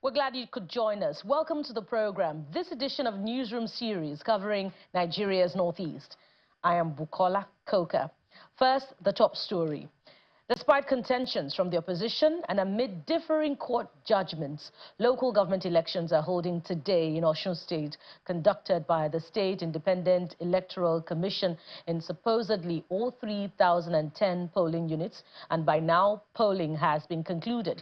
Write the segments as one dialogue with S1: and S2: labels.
S1: We're glad you could join us. Welcome to the program. This edition of Newsroom series covering Nigeria's Northeast. I am Bukola Koka. First, the top story. Despite contentions from the opposition and amid differing court judgments, local government elections are holding today in Osun State, conducted by the State Independent Electoral Commission in supposedly all 3,010 polling units, and by now polling has been concluded.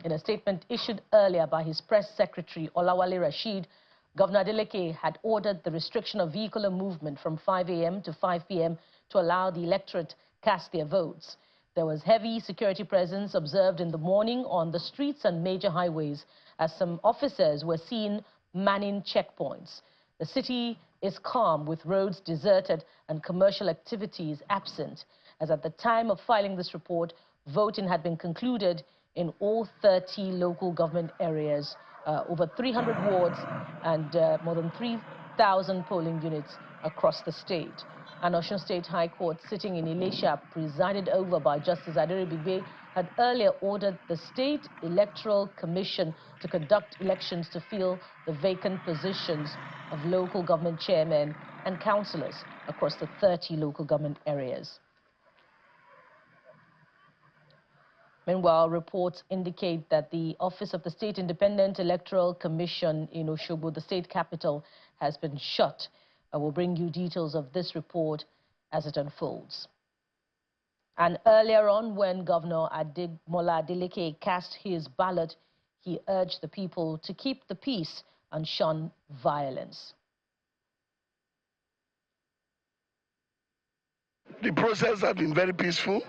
S1: In a statement issued earlier by his press secretary, Olawale Rashid, Governor Adeleke had ordered the restriction of vehicular movement from 5 a.m. to 5 p.m. to allow the electorate cast their votes. There was heavy security presence observed in the morning on the streets and major highways as some officers were seen manning checkpoints. The city is calm with roads deserted and commercial activities absent, as at the time of filing this report, voting had been concluded in all 30 local government areas, over 300 wards and more than 3,000 polling units across the state. An Osun State High Court sitting in Ilesha, presided over by Justice Aderibigbe, had earlier ordered the State Electoral Commission to conduct elections to fill the vacant positions of local government chairmen and councillors across the 30 local government areas. Meanwhile, reports indicate that the office of the State Independent Electoral Commission in Osogbo, the state capital, has been shut. I will bring you details of this report as it unfolds. And earlier on, when Governor Mola Adeleke cast his ballot, he urged the people to keep the peace and shun violence.
S2: The process has been very peaceful.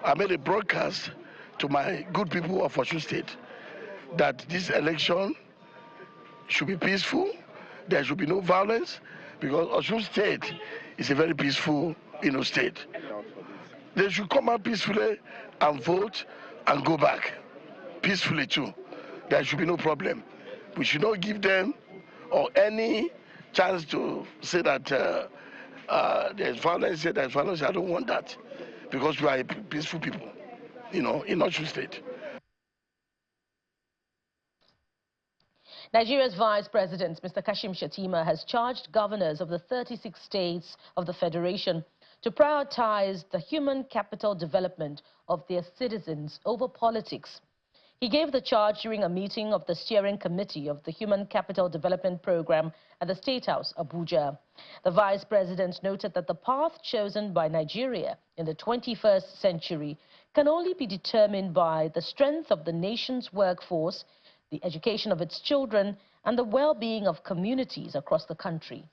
S2: I made a broadcast to my good people of Osun State that this election should be peaceful, there should be no violence, because Osun State is a very peaceful, state. They should come out peacefully and vote and go back peacefully too. There should be no problem. We should not give them or any chance to say that there's violence. Say there's violence. I don't want that, because we are peaceful people, in Osun State.
S1: Nigeria's Vice President, Mr. Kashim Shettima, has charged governors of the 36 states of the Federation to prioritize the human capital development of their citizens over politics. He gave the charge during a meeting of the steering committee of the Human Capital Development Program at the State House, Abuja. The Vice President noted that the path chosen by Nigeria in the 21st century can only be determined by the strength of the nation's workforce, the education of its children, and the well-being of communities across the country.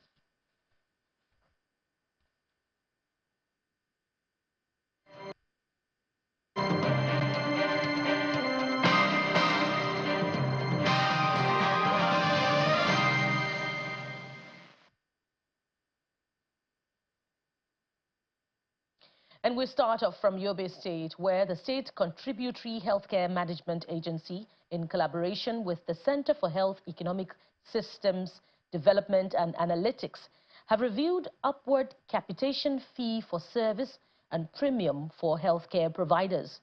S1: And we start off from Yobe State, where the State Contributory Healthcare Management Agency, in collaboration with the Center for Health Economic Systems Development and Analytics, have reviewed upward capitation fee for service and premium for healthcare providers.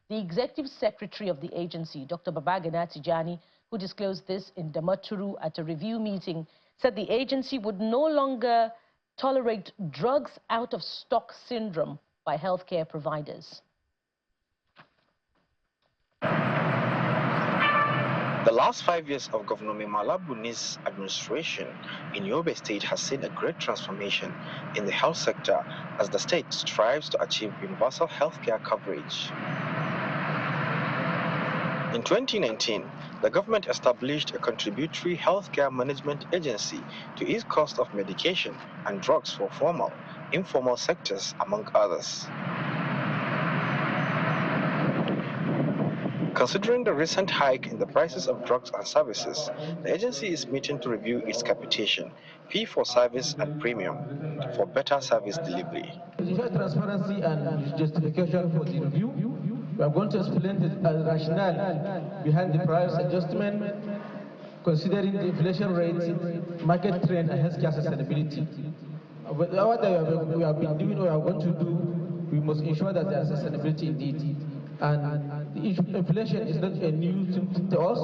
S1: The Executive Secretary of the agency, Dr. Babagana Tijani, who disclosed this in Damaturu at a review meeting, said the agency would no longer tolerate drugs out of stock syndrome by healthcare providers.
S3: The last 5 years of Governor Memalabuni's administration in Yobe State has seen a great transformation in the health sector as the state strives to achieve universal healthcare coverage. In 2019, the government established a contributory healthcare management agency to ease cost of medication and drugs for formal, informal sectors, among others. Considering the recent hike in the prices of drugs and services, the agency is meeting to review its capitation, fee for service and premium for better service delivery.
S4: Transparency and justification for the review. We are going to explain the rationale behind the price adjustment considering the inflation rate, market trend, and healthcare sustainability. What we have been doing or are going to do, we must ensure that there is sustainability indeed. And the inflation is not a new thing to us.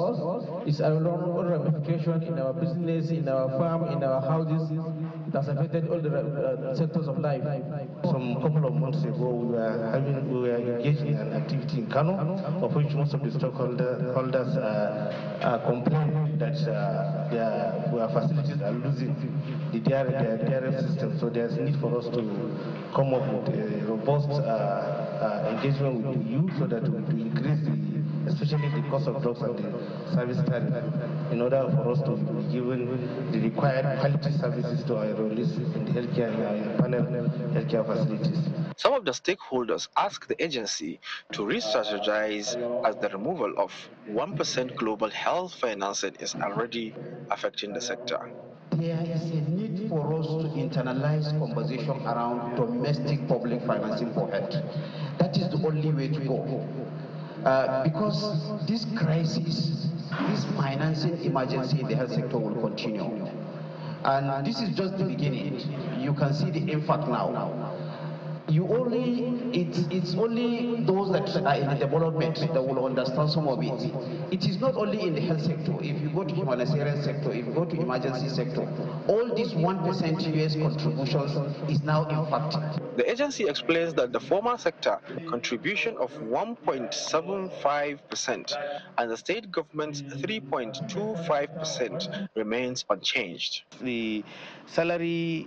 S4: It's a long ramification in our business, in our farm, in our houses. It has affected all the sectors of life.
S5: Some couple of months ago, we were engaged in an activity in Kano, of which most of the stockholders complained that their facilities are losing the DRF system. So there's need for us to come up with a robust engagement with the youth so that we increase especially the cost of drugs and the service tariff, in order for us to be given the required quality services to our enrollees in the healthcare and panel healthcare facilities.
S3: Some of the stakeholders asked the agency to re-strategize as the removal of 1% global health financing is already affecting the sector.
S6: There is a need for us to internalize conversation around domestic public financing for health. That is the only way to go. Because this crisis, this financing emergency in the health sector will continue. And this is just the beginning. You can see the impact now. It's only those that are in the development that will understand some of it. It is not only in the health sector. If you go to humanitarian sector, if you go to emergency sector, all these 1% US contributions is now impacted.
S3: The agency explains that the former sector contribution of 1.75% and the state government's 3.25% remains unchanged.
S5: The salary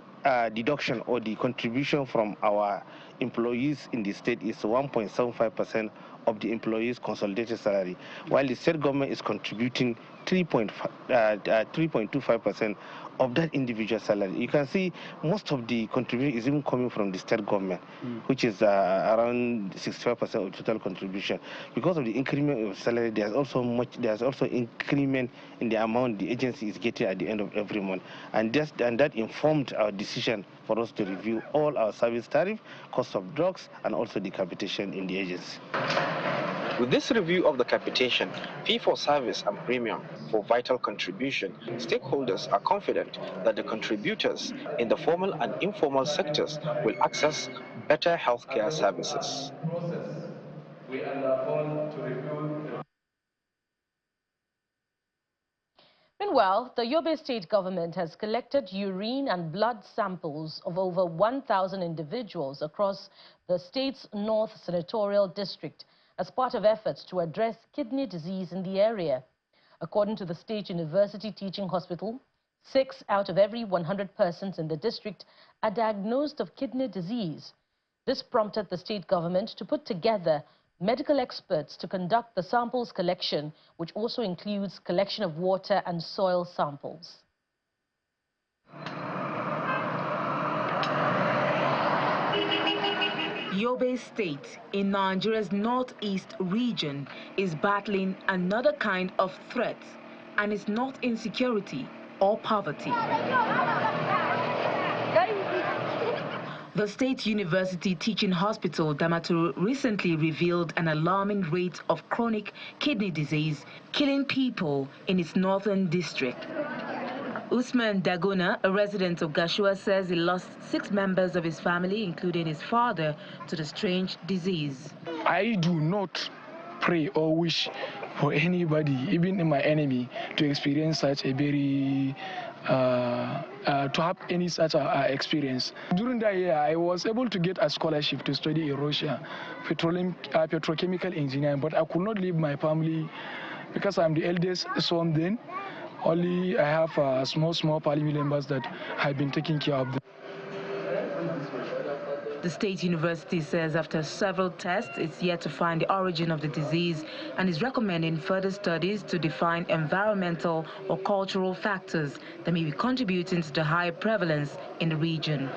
S5: deduction or the contribution from our employees in the state is 1.75% of the employees' consolidated salary, while the state government is contributing 3.25% of that individual salary. You can see most of the contribution is even coming from the state government, which is around 65% of total contribution. Because of the increment of salary, there's also increment in the amount the agency is getting at the end of every month, and that informed our decision for us to review all our service tariff, cost of drugs, and also the capitation in the agency.
S3: With this review of the capitation, fee for service and premium for vital contribution, stakeholders are confident that the contributors in the formal and informal sectors will access better healthcare services.
S4: We undergone to review.
S1: Meanwhile, the Yobe state government has collected urine and blood samples of over 1,000 individuals across the state's North Senatorial District as part of efforts to address kidney disease in the area. According to the State University Teaching Hospital, 6 out of every 100 persons in the district are diagnosed of kidney disease. This prompted the state government to put together medical experts to conduct the samples collection, which also includes collection of water and soil samples.
S7: Yobe State in Nigeria's northeast region is battling another kind of threat, and it's not insecurity or poverty. The State University Teaching Hospital, Damaturu, recently revealed an alarming rate of chronic kidney disease killing people in its northern district. Usman Dagona, a resident of Gashua, says he lost 6 members of his family, including his father, to the strange disease.
S8: I do not pray or wish for anybody, even my enemy, to experience such a very to have any such experience. During that year, I was able to get a scholarship to study in Russia, petrochemical engineering, but I could not leave my family because I'm the eldest son then. Only I have small family members that have been taking care of them.
S7: The State University says after several tests, it's yet to find the origin of the disease and is recommending further studies to define environmental or cultural factors that may be contributing to the high prevalence in the region.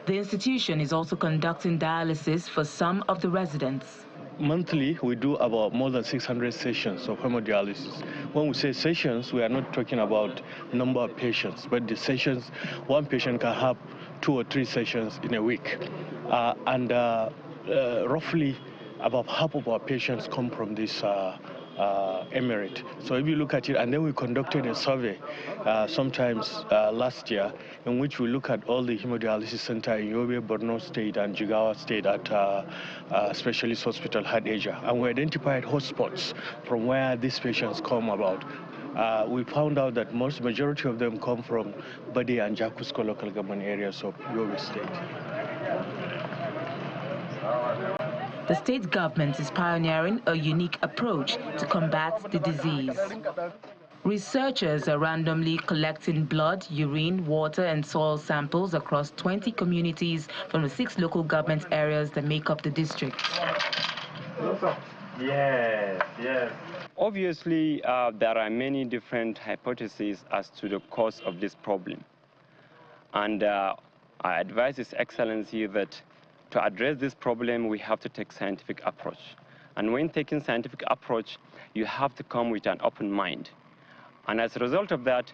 S7: The institution is also conducting dialysis for some of the residents.
S9: Monthly, we do about more than 600 sessions of hemodialysis. When we say sessions, we are not talking about number of patients, but the sessions, one patient can have 2 or 3 sessions in a week. Roughly about half of our patients come from this emirate. So if you look at it, and then we conducted a survey sometimes last year in which we look at all the hemodialysis center in Yobe, Borno State and Jigawa State at Specialist Hospital Hadejia, and we identified hotspots from where these patients come about. We found out that majority of them come from Bade and Jakusko local government areas of Yobe State.
S7: The state government is pioneering a unique approach to combat the disease. Researchers are randomly collecting blood, urine, water and soil samples across 20 communities from the 6 local government areas that make up the district.
S10: Yes. Obviously, there are many different hypotheses as to the cause of this problem. And I advise His Excellency that to address this problem, we have to take scientific approach. And when taking scientific approach, you have to come with an open mind. And as a result of that,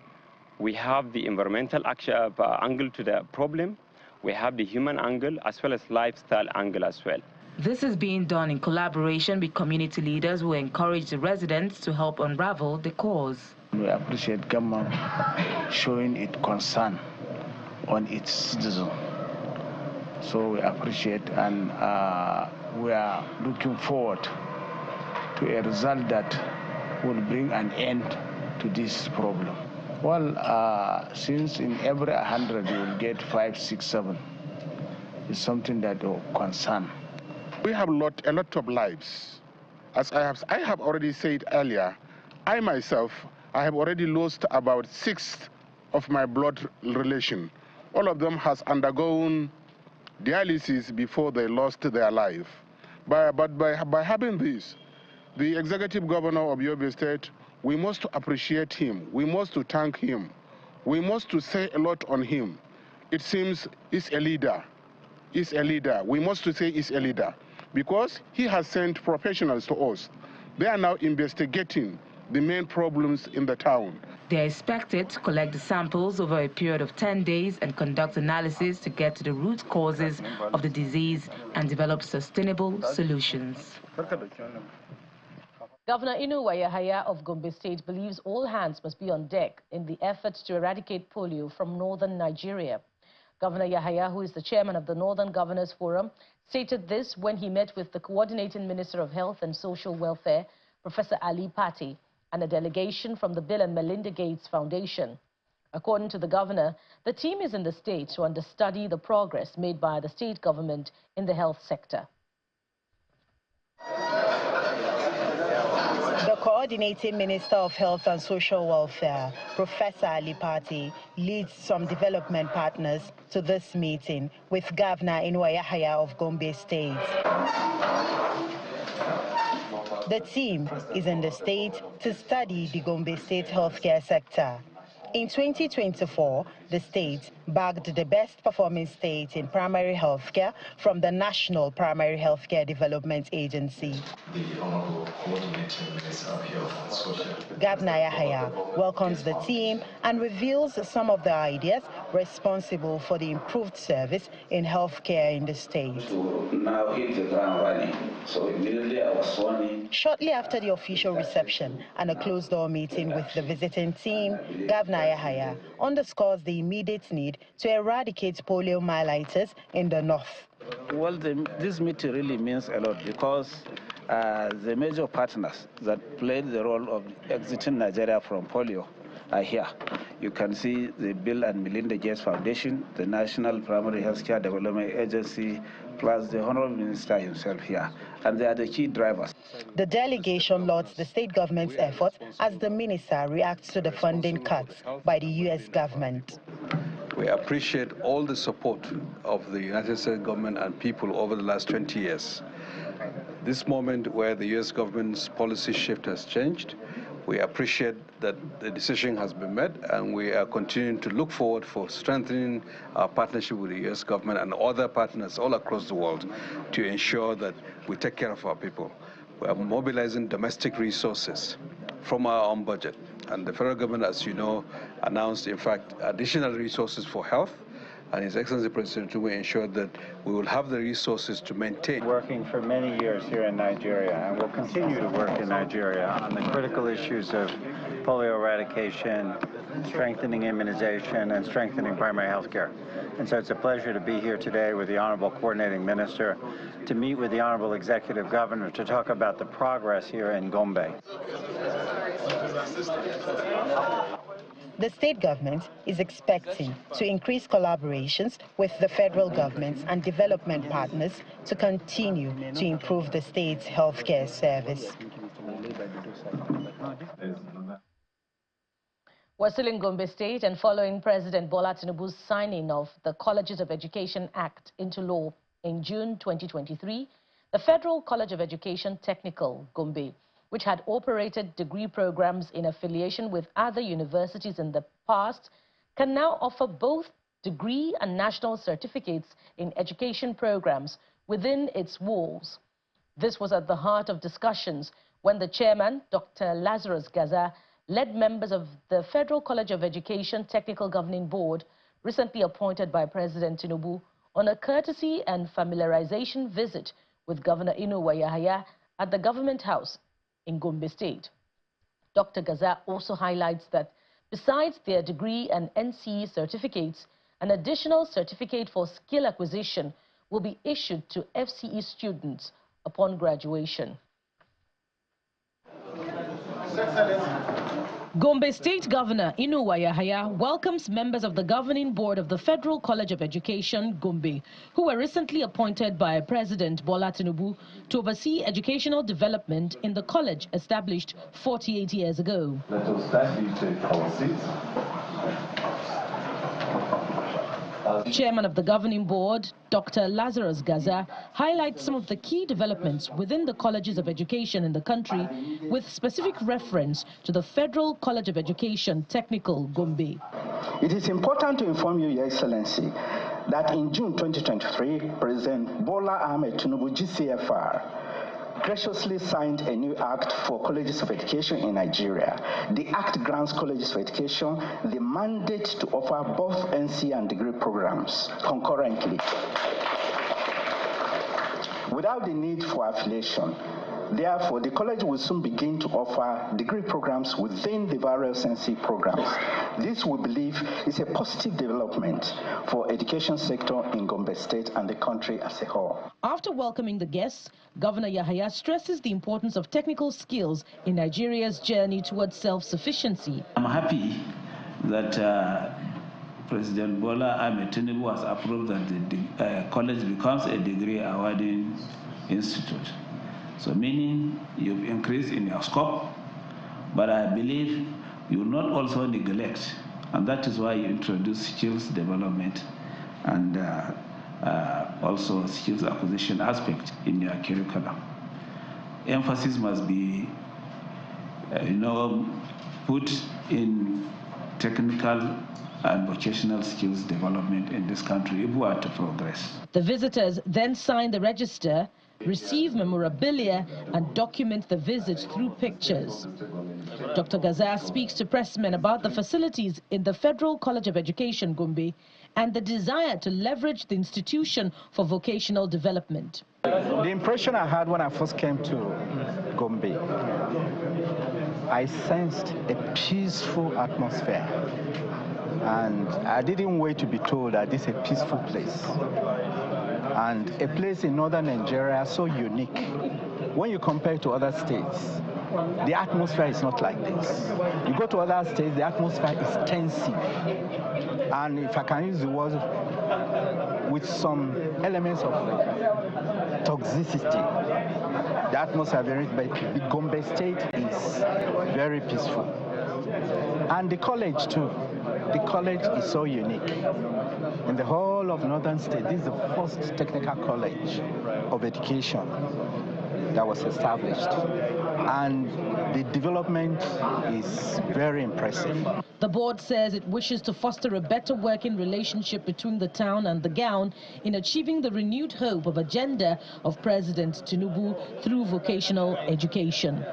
S10: we have the environmental angle to the problem, we have the human angle, as well as lifestyle angle as well.
S7: This is being done in collaboration with community leaders who encourage the residents to help unravel the cause.
S11: We appreciate government showing its concern on its citizens. So we appreciate, and we are looking forward to a result that will bring an end to this problem. Well, since in every 100 you will get 5, 6, 7, it's something that will concern.
S12: We have lost a lot of lives. As I have already said earlier, I myself, I have already lost about 6 of my blood relation. All of them has undergone dialysis before they lost their life. But by having this, the executive governor of Yobe State, we must appreciate him. We must thank him. We must say a lot on him. It seems he's a leader. He's a leader. We must say he's a leader because he has sent professionals to us. They are now investigating the main problems in the town.
S7: They are expected to collect the samples over a period of 10 days and conduct analysis to get to the root causes of the disease and develop sustainable solutions.
S1: Governor Inuwa Yahaya of Gombe State believes all hands must be on deck in the efforts to eradicate polio from northern Nigeria. Governor Yahaya, who is the chairman of the Northern Governors Forum, stated this when he met with the coordinating Minister of Health and Social Welfare, Professor Ali Patti, and a delegation from the Bill and Melinda Gates Foundation. According to the governor, the team is in the state to understudy the progress made by the state government in the health sector.
S13: The coordinating Minister of Health and Social Welfare, Professor Ali Patti, leads some development partners to this meeting with Governor Inuwa Yahaya of Gombe State. The team is in the state to study the Gombe State healthcare sector. In 2024, the state bagged the best performing state in primary healthcare from the National Primary Healthcare Development Agency. Governor Yahaya welcomes the team and reveals some of the ideas responsible for the improved service in healthcare in the state.
S14: Now hit the ground running. So immediately I was sworn in.
S13: Shortly after the official reception and a closed-door meeting with the visiting team, Governor Yahaya underscores the immediate need to eradicate poliomyelitis in the north.
S11: Well, this meeting really means a lot because the major partners that played the role of exiting Nigeria from polio are here. You can see the Bill and Melinda Gates Foundation, the National Primary Healthcare Development Agency, plus the Honorable Minister himself here, and they are the key drivers.
S13: The delegation lauds the state government's efforts as the minister reacts to the funding cuts by the U.S. government.
S15: We appreciate all the support of the United States government and people over the last 20 years. This moment where the U.S. government's policy shift has changed, we appreciate that the decision has been made, and we are continuing to look forward for strengthening our partnership with the U.S. government and other partners all across the world to ensure that we take care of our people. We are mobilizing domestic resources from our own budget. And the federal government, as you know, announced, in fact, additional resources for health, and His Excellency President Tinubu ensured that we will have the resources to maintain.
S16: Working for many years here in Nigeria, and will continue to work in Nigeria on the critical issues of polio eradication, strengthening immunization, and strengthening primary health care. And so it's a pleasure to be here today with the Honorable Coordinating Minister, to meet with the Honorable Executive Governor to talk about the progress here in Gombe.
S13: The state government is expecting to increase collaborations with the federal government and development partners to continue to improve the state's healthcare service.
S1: We're still in Gombe State, and following President Bola Tinubu's signing of the Colleges of Education Act into law in June 2023, the Federal College of Education Technical, Gombe, which had operated degree programs in affiliation with other universities in the past, can now offer both degree and national certificates in education programs within its walls. This was at the heart of discussions when the chairman, Dr. Lazarus Gaza, led members of the Federal College of Education Technical Governing Board, recently appointed by President Tinubu, on a courtesy and familiarization visit with Governor Inuwa Yahaya at the Government House in Gombe State. Dr. Gaza also highlights that besides their degree and NCE certificates, an additional certificate for skill acquisition will be issued to FCE students upon graduation. Gombe State Governor Inuwa Yahaya welcomes members of the governing board of the Federal College of Education, Gombe, who were recently appointed by President Bola Tinubu to oversee educational development in the college established 48 years ago.
S17: Let us kindly take our seats.
S1: Chairman of the governing board, Dr. Lazarus Gaza, highlights some of the key developments within the colleges of education in the country, with specific reference to the Federal College of Education Technical, Gombe.
S18: It is important to inform you, Your Excellency, that in June 2023, President Bola Ahmed Tinubu, GCFR, graciously signed a new act for colleges of education in Nigeria. The act grants colleges of education the mandate to offer both NC and degree programs concurrently, without the need for affiliation. Therefore, the college will soon begin to offer degree programs within the various NC programs. This, we believe, is a positive development for education sector in Gombe State and the country as a whole.
S1: After welcoming the guests, Governor Yahaya stresses the importance of technical skills in Nigeria's journey towards self-sufficiency.
S11: I'm happy that President Bola Ahmed Tinubu has approved that the college becomes a degree awarding institute. So meaning you've increased in your scope, but I believe you will not also neglect, and that is why you introduce skills development and also skills acquisition aspect in your curriculum. Emphasis must be, put in technical and vocational skills development in this country if we are to progress.
S1: The visitors then sign the register, receive memorabilia and document the visit through pictures. Dr. Gaza speaks to pressmen about the facilities in the Federal College of Education, Gombe, and the desire to leverage the institution for vocational development.
S6: The impression I had when I first came to Gombe, I sensed a peaceful atmosphere. And I didn't wait to be told that this is a peaceful place. And a place in northern Nigeria so unique. When you compare to other states, the atmosphere is not like this. You go to other states, the atmosphere is tensive. And if I can use the word, with some elements of toxicity. The atmosphere very, but the Gombe State is very peaceful. And the college too. The college is so unique. In the whole of Northern State, this is the first technical college of education that was established. And the development is very impressive.
S1: The board says it wishes to foster a better working relationship between the town and the gown in achieving the renewed hope of agenda of President Tinubu through vocational education.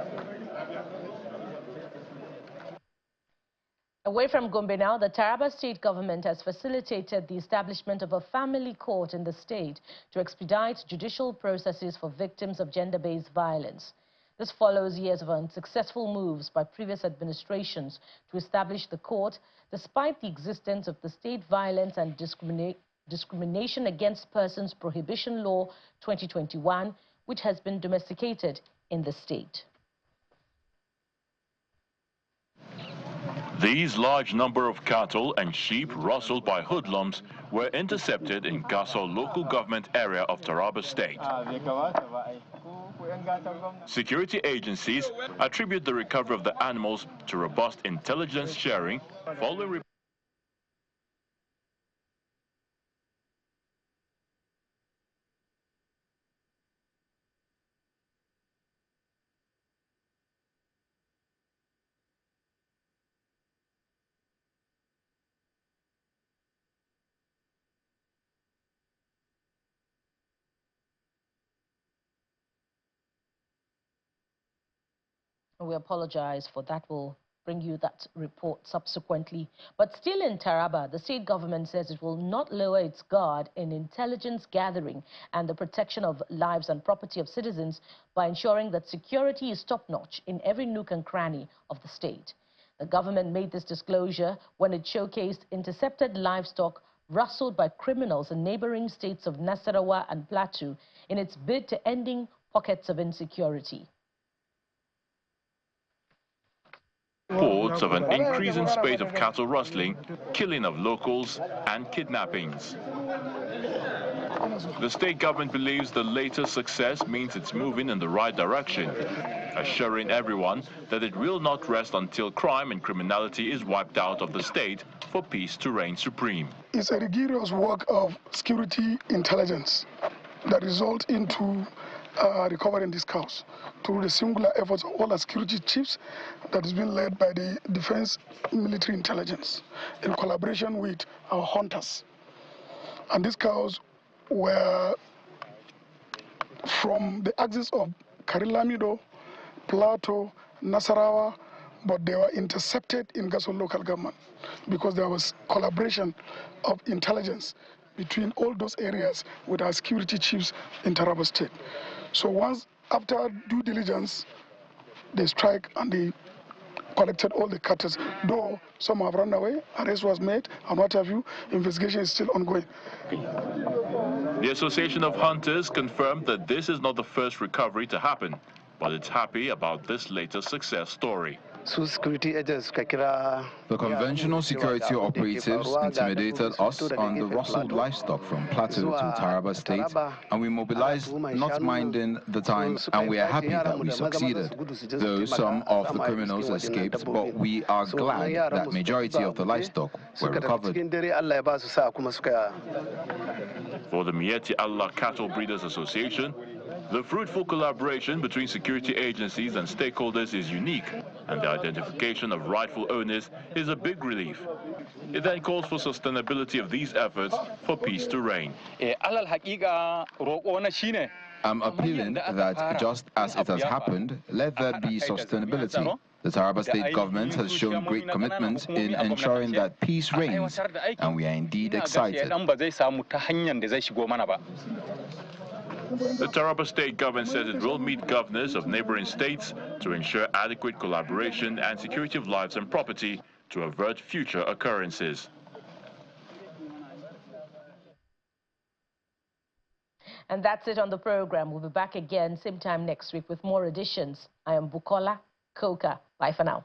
S1: Away from Gombe now, the Taraba state government has facilitated the establishment of a family court in the state to expedite judicial processes for victims of gender-based violence. This follows years of unsuccessful moves by previous administrations to establish the court, despite the existence of the State Violence and Discrimination Against Persons Prohibition Law 2021, which has been domesticated in the state.
S19: These large number of cattle and sheep rustled by hoodlums were intercepted in Gasso local government area of Taraba State. Security agencies attribute the recovery of the animals to robust intelligence sharing following
S1: We apologize for that. We'll bring you that report subsequently. But still in Taraba, the state government says it will not lower its guard in intelligence gathering and the protection of lives and property of citizens by ensuring that security is top-notch in every nook and cranny of the state. The government made this disclosure when it showcased intercepted livestock rustled by criminals in neighboring states of Nasarawa and Plateau in its bid to ending pockets of insecurity.
S19: Reports of an increasing spate of cattle rustling, killing of locals, and kidnappings. The state government believes the latest success means it's moving in the right direction, assuring everyone that it will not rest until crime and criminality is wiped out of the state for peace to reign supreme.
S2: It's a rigorous work of security intelligence that results into recovering this cows through the singular efforts of all the security chiefs that is being led by the Defense Military Intelligence in collaboration with our hunters. And these cows were from the axis of Karilamido, Plateau, Nasarawa, but they were intercepted in Gasso local government because there was collaboration of intelligence between all those areas with our security chiefs in Taraba State. So once, after due diligence, they strike and they collected all the cattle, though some have run away, arrest was made, and what have you, investigation is still ongoing.
S19: The Association of Hunters confirmed that this is not the first recovery to happen, but it's happy about this latest success story.
S20: The conventional security operatives intimidated us on the rustled livestock from Plateau to Taraba State, and we mobilized, not minding the time, and we are happy that we succeeded. Though some of the criminals escaped, but we are glad that majority of the livestock were recovered.
S19: For the Mieti Allah Cattle Breeders Association, the fruitful collaboration between security agencies and stakeholders is unique, and the identification of rightful owners is a big relief. It then calls for sustainability of these efforts for peace to reign.
S20: I'm appealing that just as it has happened, let there be sustainability. The Taraba State government has shown great commitment in ensuring that peace reigns, and we are indeed excited.
S19: The Taraba State government says it will meet governors of neighboring states to ensure adequate collaboration and security of lives and property to avert future occurrences.
S1: And that's it on the program. We'll be back again same time next week with more editions. I am Bukola Koka. Bye for now.